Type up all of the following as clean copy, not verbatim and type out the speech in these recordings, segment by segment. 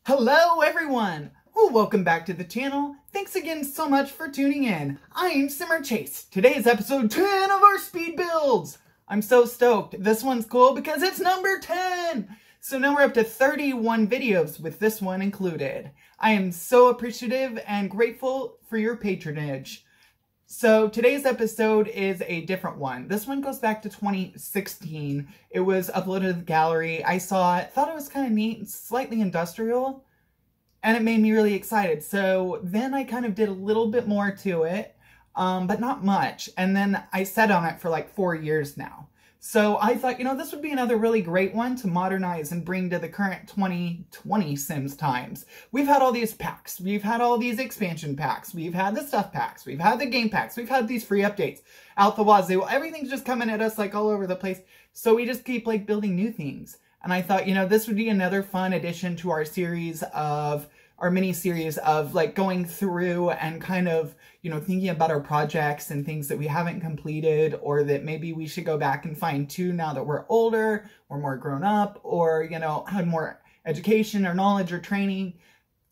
Hello everyone! Welcome back to the channel. Thanks again so much for tuning in. I am Simmer Chase. Today is episode 10 of our speed builds. I'm so stoked. This one's cool because it's number 10. So now we're up to 31 videos with this one included. I am so appreciative and grateful for your patronage. So today's episode is a different one. This one goes back to 2016. It was uploaded to the gallery. I saw it, thought it was kind of neat, slightly industrial, and it made me really excited. So then I kind of did a little bit more to it, but not much. And then I sat on it for like 4 years now. So I thought, this would be another really great one to modernize and bring to the current 2020 Sims times. We've had all these packs. We've had all these expansion packs. We've had the stuff packs. We've had the game packs. We've had these free updates out the wazoo. Everything's just coming at us like all over the place. So we just keep like building new things. And I thought, this would be another fun addition to our series of our mini-series of like going through and kind of, thinking about our projects and things that we haven't completed or that maybe we should go back and fine tune now that we're older or more grown up or, had more education or knowledge or training.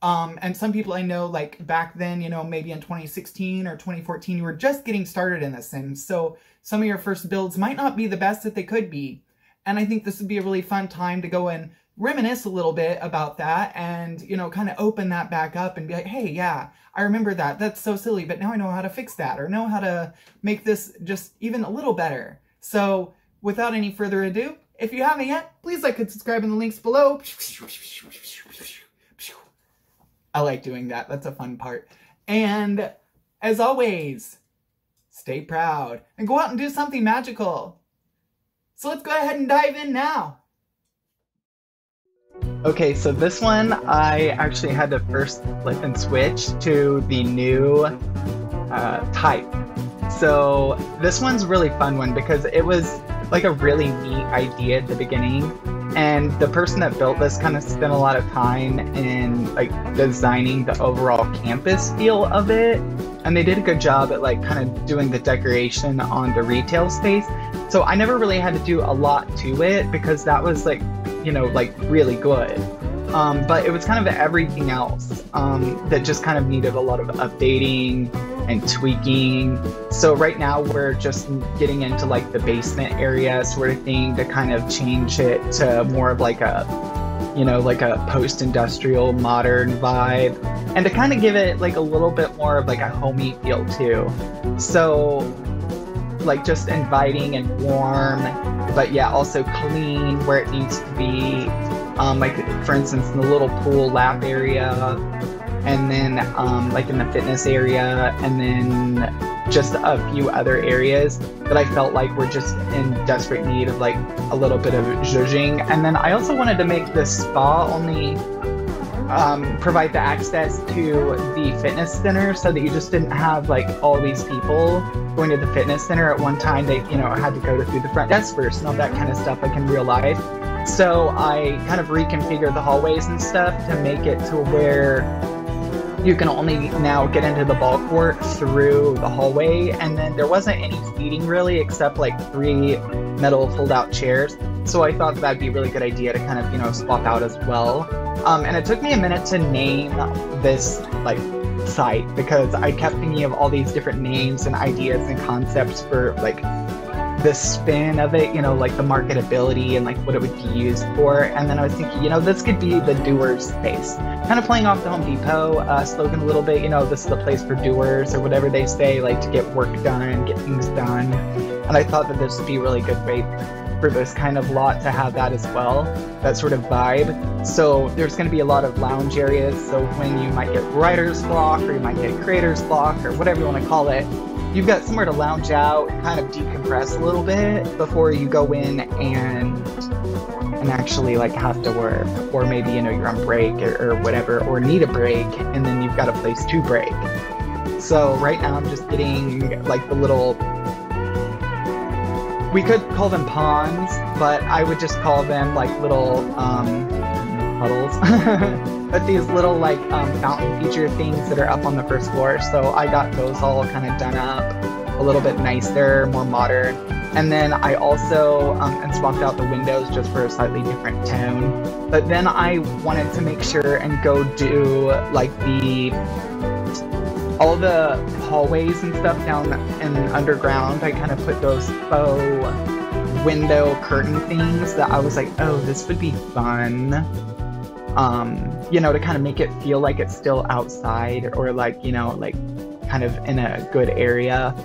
And some people I know like back then, maybe in 2016 or 2014, you were just getting started in this. And so some of your first builds might not be the best that they could be. And I think this would be a really fun time to go and reminisce a little bit about that and, kind of open that back up and be like, hey, yeah, I remember that. That's so silly, but now I know how to fix that or know how to make this just even a little better. So without any further ado, if you haven't yet, please like and subscribe in the links below. I like doing that. That's a fun part. And as always, stay proud and go out and do something magical. So let's go ahead and dive in now. Okay, so this one, I actually had to first flip and switch to the new type. So this one's a really fun one because it was like a really neat idea at the beginning. And the person that built this kind of spent a lot of time in like designing the overall campus feel of it. And they did a good job at like kind of doing the decoration on the retail space. So I never really had to do a lot to it because that was like, like really good. But it was kind of everything else that just kind of needed a lot of updating and tweaking. So right now we're just getting into like the basement area sort of thing to kind of change it to more of like a, like a post-industrial modern vibe and to kind of give it like a little bit more of like a homey feel too. So like just inviting and warm, but yeah, also clean where it needs to be. Like for instance, in the little pool lap area, and then like in the fitness area, and then just a few other areas that I felt like were just in desperate need of like a little bit of zhuzhing. And then I also wanted to make the spa only provide the access to the fitness center so that you just didn't have like all these people going to the fitness center at one time. They, had to go through the front desk first and all that kind of stuff like in real life. So I kind of reconfigured the hallways and stuff to make it to where you can only now get into the ball court through the hallway. And then there wasn't any seating really except like 3 metal fold-out chairs. So I thought that'd be a really good idea to kind of, swap out as well. And it took me a minute to name this like site because I kept thinking of all these different names and ideas and concepts for like the spin of it, like the marketability and like what it would be used for. And then I was thinking, this could be the doers space. Kind of playing off the Home Depot slogan a little bit, this is the place for doers or whatever they say, like to get work done, get things done. And I thought that this would be a really good way for this kind of lot to have that as well, that sort of vibe. So there's going to be a lot of lounge areas. So when you might get writer's block or you might get creator's block or whatever you want to call it, you've got somewhere to lounge out and kind of decompress a little bit before you go in and actually like have to work, or maybe you're on break or whatever, or need a break, and then you've got a place to break. So right now I'm just getting like the little, we could call them ponds, but I would just call them like little puddles. But these little like fountain feature things that are up on the first floor. So I got those all kind of done up. a little bit nicer, more modern. And then I also and swapped out the windows just for a slightly different tone. But then I wanted to make sure and go do like all the hallways and stuff down in underground. I kind of put those faux window curtain things that I was like, oh, this would be fun. You know, to kind of make it feel like it's still outside, or like, you know, like kind of in a good area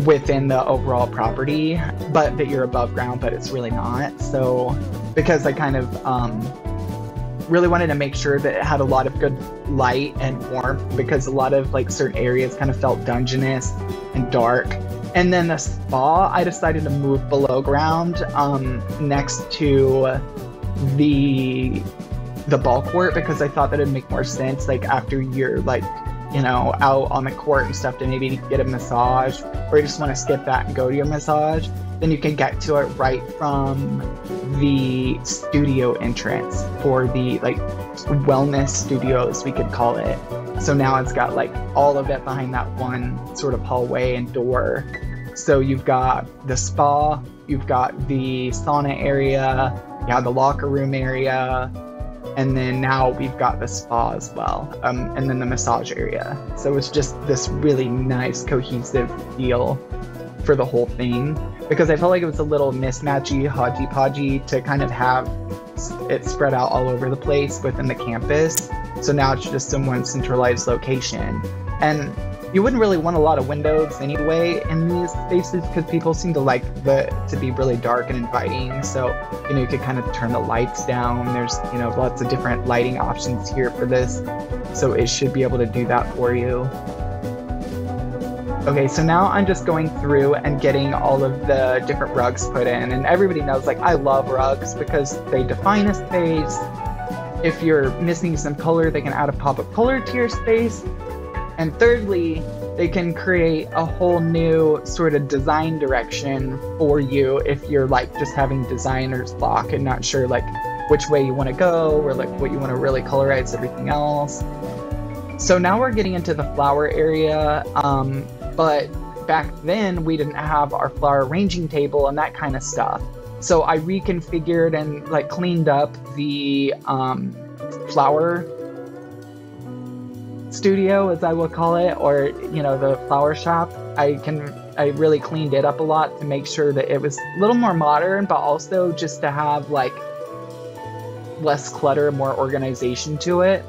within the overall property, but that you're above ground, but it's really not. So because I kind of really wanted to make sure that it had a lot of good light and warmth, because a lot of like certain areas kind of felt dungeness and dark. And then the spa, I decided to move below ground next to the ball court, because I thought that it'd make more sense, like after you're like, you know, out on the court and stuff, to maybe get a massage, or you just want to skip that and go to your massage, then you can get to it right from the studio entrance for the like wellness studios, we could call it. So now it's got like all of it behind that one sort of hallway and door. So you've got the spa, you've got the sauna area, you have the locker room area, and then now we've got the spa as well, and then the massage area. So it's just this really nice cohesive feel for the whole thing, because I felt like it was a little mismatchy, hodgepodgey to kind of have it spread out all over the place within the campus. So now it's just in one centralized location. And you wouldn't really want a lot of windows anyway in these spaces, because people seem to like to be really dark and inviting. So, you know, you could kind of turn the lights down. There's, you know, lots of different lighting options here for this. So it should be able to do that for you. Okay, so now I'm just going through and getting all of the different rugs put in. And everybody knows, like, I love rugs because they define a space. If you're missing some color, they can add a pop of color to your space. And thirdly, they can create a whole new sort of design direction for you if you're like just having designer's block and not sure like which way you want to go, or like what you want to really colorize everything else. So now we're getting into the flower area, but back then we didn't have our flower arranging table and that kind of stuff. So I reconfigured and like cleaned up the flower studio, as I will call it, or, you know, the flower shop. I really cleaned it up a lot to make sure that it was a little more modern, but also just to have like less clutter, more organization to it.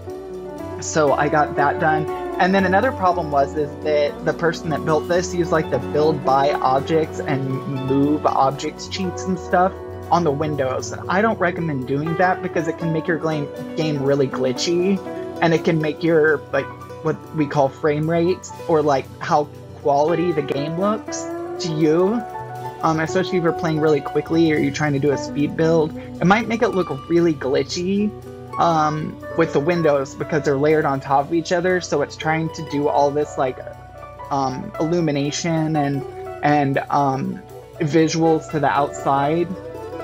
So I got that done. And then another problem is that the person that built this used like the build by objects and move objects cheats and stuff on the windows. And I don't recommend doing that, because it can make your game really glitchy. And it can make your, like, what we call frame rate, or like how quality the game looks to you, especially if you're playing really quickly or you're trying to do a speed build. It might make it look really glitchy with the windows, because they're layered on top of each other. So it's trying to do all this like illumination and visuals to the outside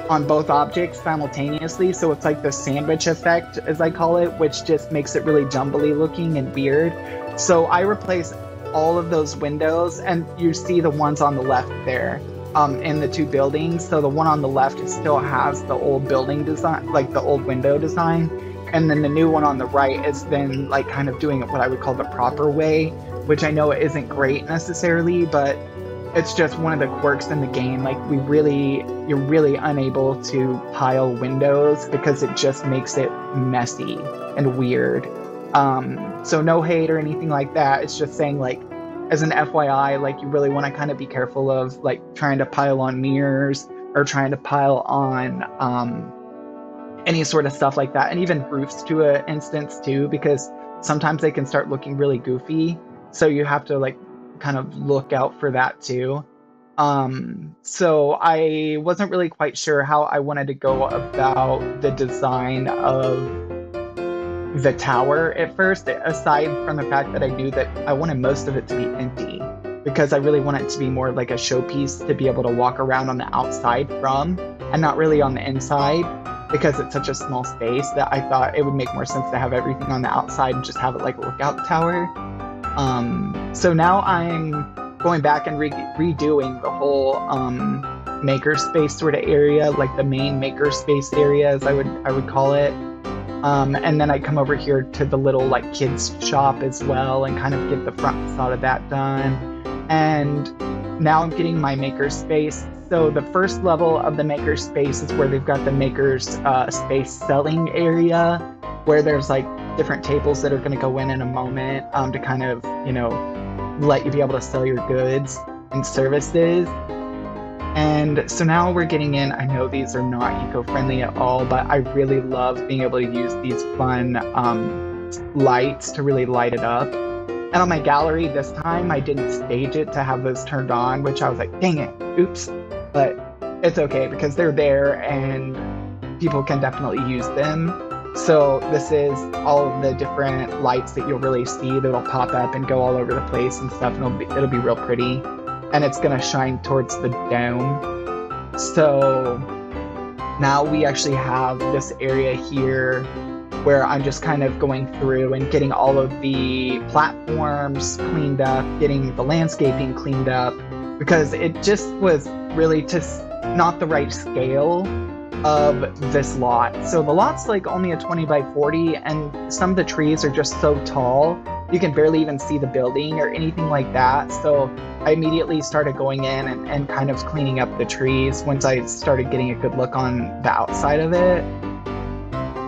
on both objects simultaneously. So it's like the sandwich effect, as I call it, which just makes it really jumbly looking and weird. So I replaced all of those windows, and you see the ones on the left there in the two buildings. So the one on the left still has the old building design, like the old window design, and then the new one on the right is then like kind of doing it what I would call the proper way, which I know isn't great necessarily, but it's just one of the quirks in the game. Like you're really unable to pile windows, because it just makes it messy and weird. So no hate or anything like that. It's just saying, like, as an FYI, like, you really want to kind of be careful of like trying to pile on mirrors or trying to pile on any sort of stuff like that, and even roofs to an instance too, because sometimes they can start looking really goofy. So you have to like kind of look out for that too. So I wasn't really quite sure how I wanted to go about the design of the tower at first, aside from the fact that I knew that I wanted most of it to be empty, because I really want it to be more like a showpiece to be able to walk around on the outside from, and not really on the inside, because it's such a small space that I thought it would make more sense to have everything on the outside and just have it like a lookout tower. So now I'm going back and redoing the whole makerspace sort of area, like the main makerspace area, as I would call it. And then I come over here to the little like kids shop as well and kind of get the front facade of that done. And now I'm getting my makerspace. So the first level of the makerspace is where they've got the makers space selling area, where there's like different tables that are going to go in a moment to kind of, you know, let you be able to sell your goods and services. And so now we're getting in. I know these are not eco-friendly at all, but I really love being able to use these fun lights to really light it up. And on my gallery this time, I didn't stage it to have those turned on, which I was like, dang it, oops. But it's okay because they're there and people can definitely use them. So this is all of the different lights that you'll really see that'll pop up and go all over the place and stuff, and it'll be real pretty. And it's gonna shine towards the dome. So now we actually have this area here where I'm just kind of going through and getting all of the platforms cleaned up, getting the landscaping cleaned up, because it just was really just not the right scale of this lot. So the lot's like only a 20 by 40, and some of the trees are just so tall you can barely even see the building or anything like that. So I immediately started going in and kind of cleaning up the trees once I started getting a good look on the outside of it.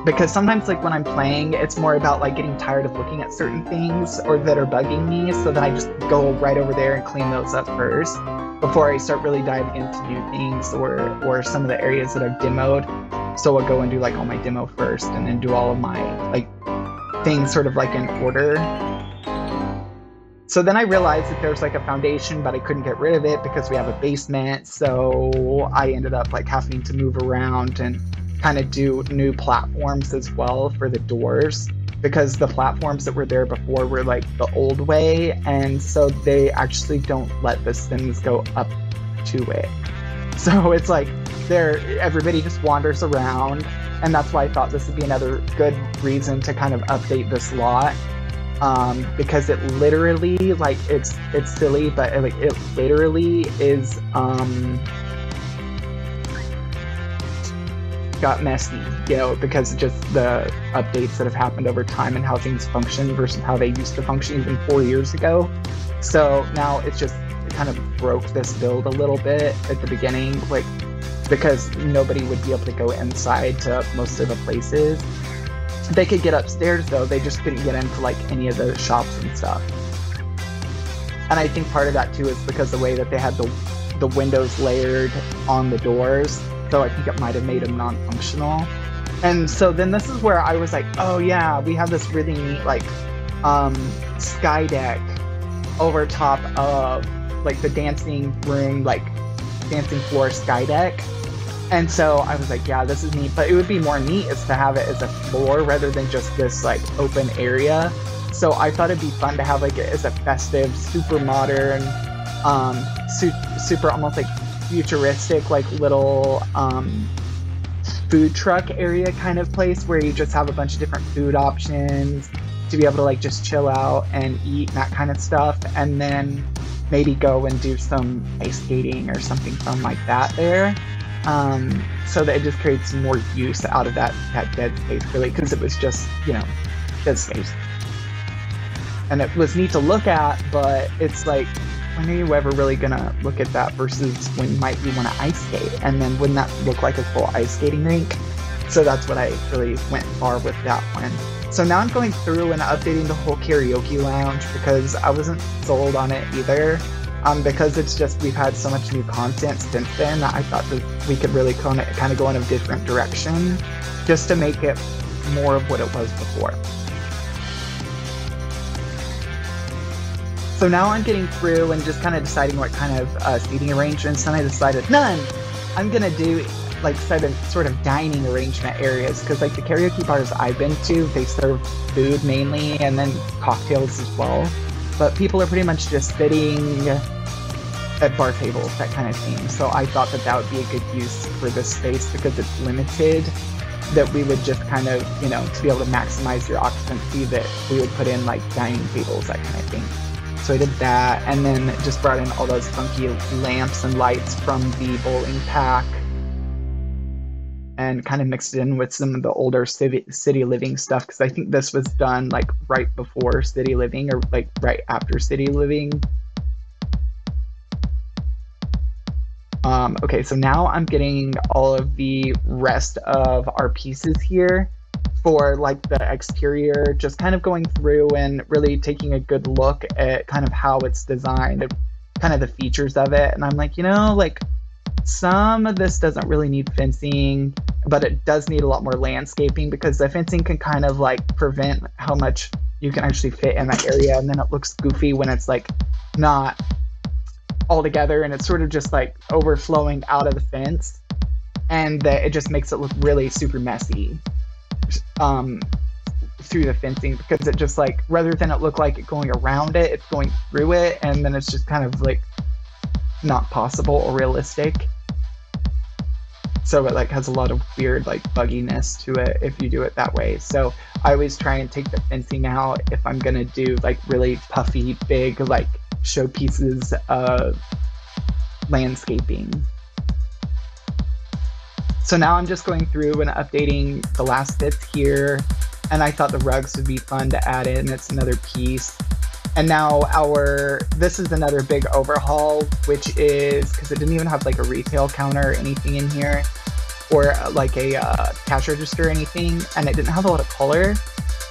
Because sometimes, like when I'm playing, it's more about like getting tired of looking at certain things or that are bugging me, so then I just go right over there and clean those up first before I start really diving into new things or some of the areas that I've demoed. So I'll go and do like all my demo first and then do all of my like things sort of like in order. So then I realized that there's like a foundation, but I couldn't get rid of it because we have a basement. So I ended up like having to move around and kind of do new platforms as well for the doors, because the platforms that were there before were like the old way, and so they actually don't let the Sims go up to it. So it's like everybody just wanders around, and that's why I thought this would be another good reason to kind of update this lot, because it literally, like, it's silly, but it literally is got messy, you know, because of just the updates that have happened over time and how things function versus how they used to function even 4 years ago. So now it kind of broke this build a little bit at the beginning, like, because nobody would be able to go inside to most of the places. They could get upstairs though, they just couldn't get into like any of the shops and stuff. And I think part of that too is because the way that they had the windows layered on the doors. So I think it might have made them non-functional. And so then this is where I was like, oh yeah, we have this really neat like sky deck over top of like the dancing room, like dancing floor sky deck. And so I was like, yeah, this is neat, but it would be more neat is to have it as a floor rather than just this like open area. So I thought it'd be fun to have like it as a festive, super modern, super almost like futuristic, like little food truck area kind of place where you just have a bunch of different food options to be able to like just chill out and eat and that kind of stuff, and then maybe go and do some ice skating or something fun like that there, so that it just creates more use out of that dead space, really, because it was just, you know, dead space. And it was neat to look at, but it's like, when are you ever really gonna look at that versus when you might want to ice skate? And then wouldn't that look like a full ice skating rink? So that's what I really went far with that one. So now I'm going through and updating the whole karaoke lounge because I wasn't sold on it either. Because it's just, we've had so much new content since then that I thought that we could really kind of go in a different direction just to make it more of what it was before. So now I'm getting through and just kind of deciding what kind of seating arrangements, and I decided none. I'm gonna do like sort of dining arrangement areas, because like the karaoke bars I've been to, they serve food mainly and then cocktails as well. But people are pretty much just sitting at bar tables, that kind of thing. So I thought that would be a good use for this space because it's limited, that we would just kind of, you know, to be able to maximize your occupancy, that we would put in like dining tables, that kind of thing. So I did that, and then just brought in all those funky lamps and lights from the bowling pack and kind of mixed it in with some of the older city living stuff, because I think this was done like right before city living or like right after city living. Okay, so now I'm getting all of the rest of our pieces here for like the exterior, just kind of going through and really taking a good look at kind of how it's designed and kind of the features of it. And I'm like, you know, like some of this doesn't really need fencing, but it does need a lot more landscaping, because the fencing can kind of like prevent how much you can actually fit in that area, and then it looks goofy when it's like not all together and it's sort of just like overflowing out of the fence, and it just makes it look really super messy through the fencing, because it just like, rather than it look like it going around it, it's going through it, and then it's just kind of like not possible or realistic. So it like has a lot of weird like bugginess to it if you do it that way. So I always try and take the fencing out if I'm gonna do like really puffy, big like showpieces of landscaping. So now I'm just going through and updating the last bits here, and I thought the rugs would be fun to add in. It's another piece. And now this is another big overhaul, which is, because it didn't even have like a retail counter or anything in here, or like a cash register or anything, and it didn't have a lot of color.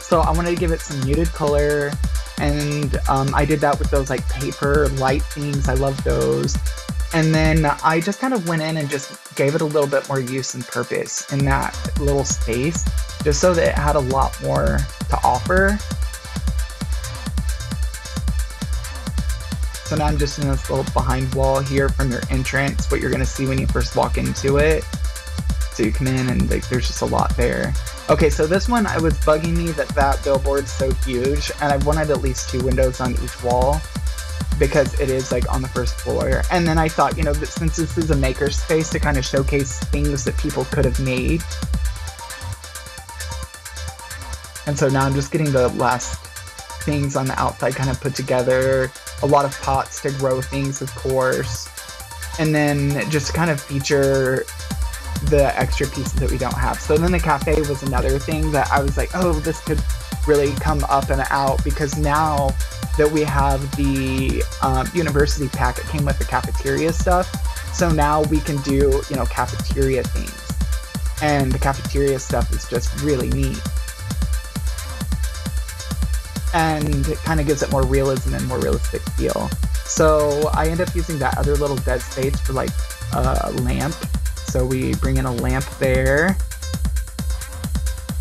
So I wanted to give it some muted color, and I did that with those like paper light things. I love those. And then I just kind of went in and just gave it a little bit more use and purpose in that little space, just so that it had a lot more to offer. So now I'm just in this little behind wall here from your entrance, what you're going to see when you first walk into it. So you come in and like, there's just a lot there. Okay, so this one, it was bugging me that billboard's so huge, and I wanted at least 2 windows on each wall, because it is like on the first floor. And then I thought, you know, that since this is a maker space to kind of showcase things that people could have made. And so now I'm just getting the last things on the outside kind of put together. A lot of pots to grow things, of course. And then just kind of feature the extra pieces that we don't have. So then the cafe was another thing that I was like, oh, this could really come up and out, because now that we have the university pack, it came with the cafeteria stuff. So now we can do, you know, cafeteria things. And the cafeteria stuff is just really neat. And it kind of gives it more realism and more realistic feel. So I end up using that other little dead space for like a lamp. So we bring in a lamp there.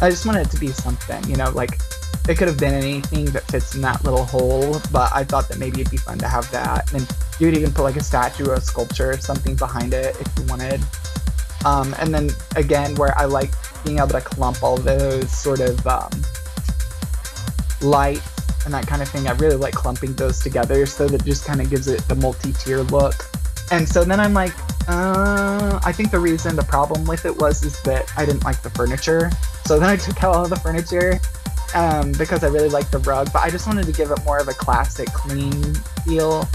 I just wanted it to be something, you know, like it could have been anything that fits in that little hole, but I thought that maybe it'd be fun to have that. And you could even put like a statue or a sculpture or something behind it if you wanted. And then again, where I like being able to clump all those sort of lights and that kind of thing, I really like clumping those together, so that just kind of gives it the multi-tier look. And so then I'm like, I think the problem with it was that I didn't like the furniture. So then I took out all the furniture because I really like the rug, but I just wanted to give it more of a classic, clean feel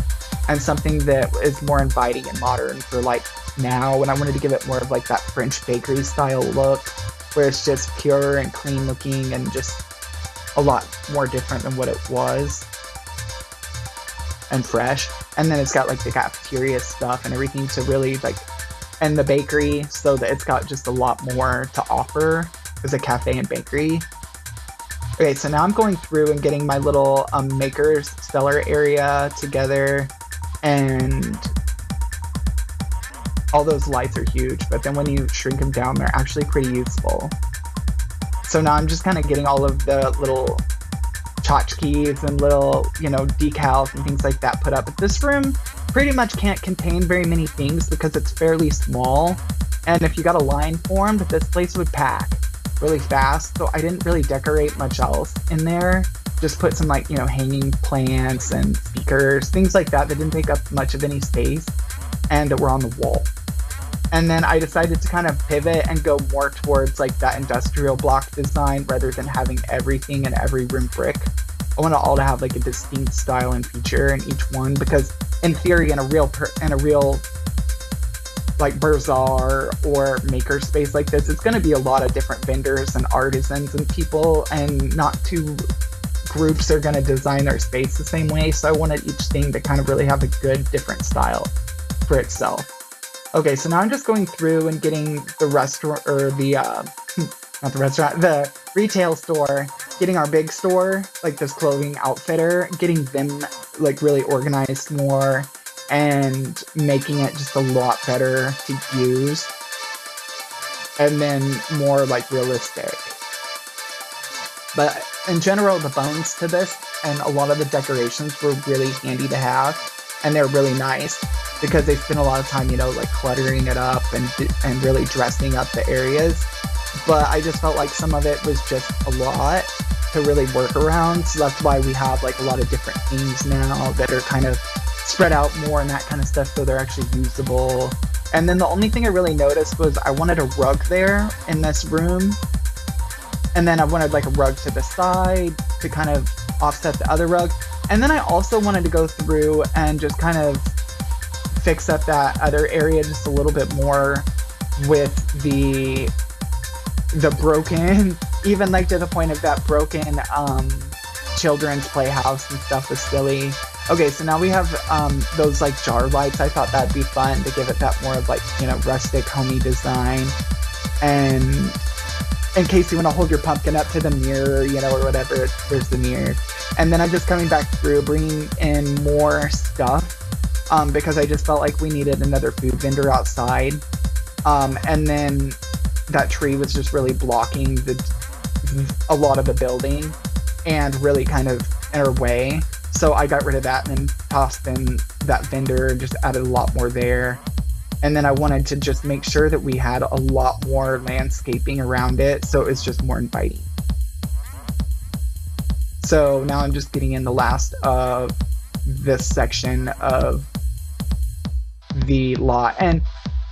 and something that is more inviting and modern for like now. And I wanted to give it more of like that French bakery style look, where it's just pure and clean looking and just a lot more different than what it was, and fresh. And then it's got like the cafeteria stuff and everything to really like, and the bakery, so that it's got just a lot more to offer as a cafe and bakery. Okay, so now I'm going through and getting my little maker's cellar area together, and all those lights are huge, but then when you shrink them down, they're actually pretty useful. So now I'm just kind of getting all of the little tchotchkes and little, you know, decals and things like that put up. But this room pretty much can't contain very many things because it's fairly small. And if you got a line formed, this place would pack really fast. So I didn't really decorate much else in there. Just put some like, you know, hanging plants and speakers, things like that didn't take up much of any space and were on the wall. And then I decided to kind of pivot and go more towards like that industrial block design rather than having everything in every room brick. I want it all to have like a distinct style and feature in each one, because in theory, in a real like bazaar or maker space like this, it's going to be a lot of different vendors and artisans and people, and not two groups are going to design their space the same way. So I wanted each thing to kind of really have a good different style for itself. Okay, so now I'm just going through and getting the restaurant, or the not the restaurant, the retail store, getting our big store, like this clothing outfitter, getting them like really organized more and making it just a lot better to use, and then more like realistic. But in general, the bones to this and a lot of the decorations were really handy to have, and they're really nice because they spend a lot of time, you know, like cluttering it up and really dressing up the areas. But I just felt like some of it was just a lot to really work around, so that's why we have like a lot of different themes now that are kind of spread out more and that kind of stuff, so they're actually usable. And then the only thing I really noticed was I wanted a rug there in this room, and then I wanted like a rug to the side to kind of offset the other rug. And then I also wanted to go through and just kind of fix up that other area just a little bit more with the broken, even like to the point of that broken children's playhouse and stuff was silly. Okay, so now we have those like jar lights. I thought that'd be fun to give it that more of like, you know, rustic, homey design. And in case you want to hold your pumpkin up to the mirror, you know, or whatever, there's the mirror. And then I'm just coming back through, bringing in more stuff because I just felt like we needed another food vendor outside. And then that tree was just really blocking a lot of the building and really kind of in our way. So I got rid of that and then tossed in that vendor and just added a lot more there. And then I wanted to just make sure that we had a lot more landscaping around it, so it was just more inviting. So now I'm just getting in the last of this section of the lot, and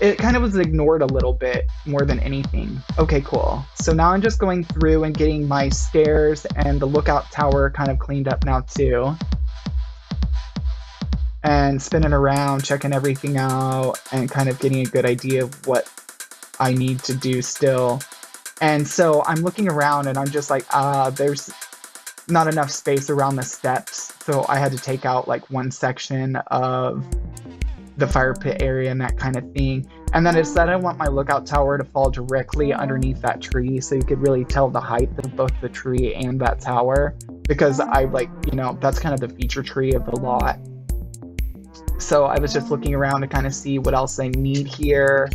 it kind of was ignored a little bit more than anything. Okay, cool. So now I'm just going through and getting my stairs and the lookout tower kind of cleaned up now too. And spinning around, checking everything out, and kind of getting a good idea of what I need to do still. And so I'm looking around and I'm just like, there's not enough space around the steps. So I had to take out like one section of the fire pit area and that kind of thing. And then I said I want my lookout tower to fall directly underneath that tree, so you could really tell the height of both the tree and that tower, because I like, you know, that's kind of the feature tree of the lot. So I was just looking around to kind of see what else I need here.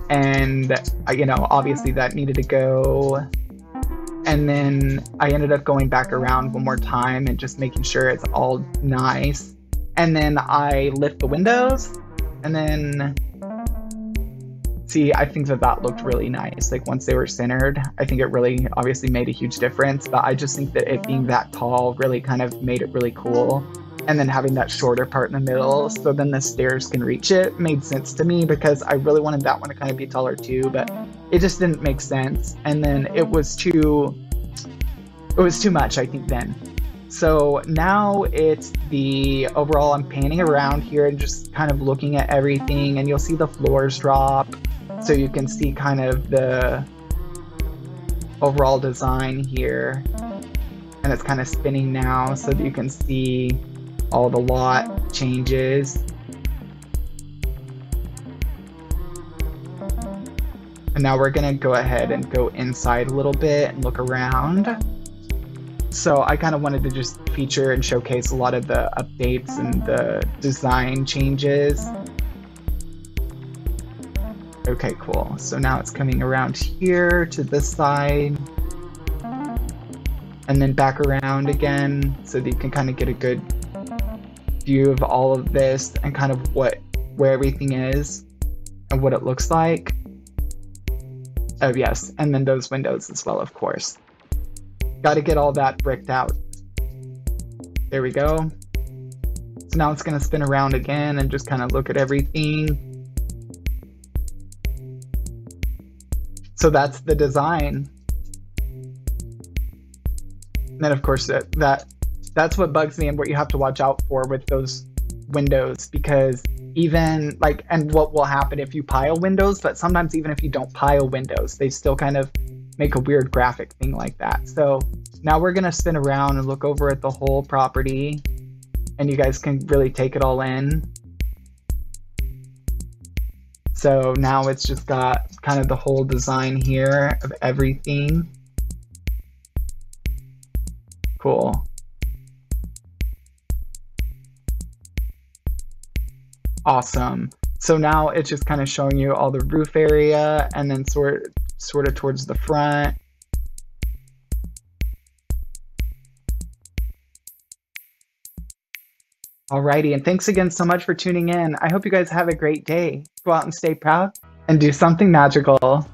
And, you know, obviously that needed to go. And then I ended up going back around one more time and just making sure it's all nice. And then I lift the windows. And then, see, I think that looked really nice. Like once they were centered, I think it really obviously made a huge difference. But I just think that it being that tall really kind of made it really cool. And then having that shorter part in the middle, so then the stairs can reach it, made sense to me, because I really wanted that one to kind of be taller too, but it just didn't make sense. And then it was too much, I think, then. So now it's the overall, I'm panning around here and just kind of looking at everything, and you'll see the floors drop, so you can see kind of the overall design here. And it's kind of spinning now so that you can see all the lot changes. And now we're gonna go ahead and go inside a little bit and look around. So I kind of wanted to just feature and showcase a lot of the updates and the design changes. Okay, cool. So now it's coming around here to this side. And then back around again so that you can kind of get a good view of all of this and kind of where everything is and what it looks like. Oh yes, and then those windows as well, of course. Got to get all that bricked out. There we go. So now it's going to spin around again and just kind of look at everything. So that's the design. And then of course that That's what bugs me and what you have to watch out for with those windows, because even like, and what will happen if you pile windows, but sometimes even if you don't pile windows, they still kind of make a weird graphic thing like that. So now we're gonna spin around and look over at the whole property, and you guys can really take it all in. So now it's just got kind of the whole design here of everything. Cool. Awesome. So now it's just kind of showing you all the roof area, and then sort of towards the front. Alrighty, and thanks again so much for tuning in. I hope you guys have a great day. Go out and stay proud and do something magical.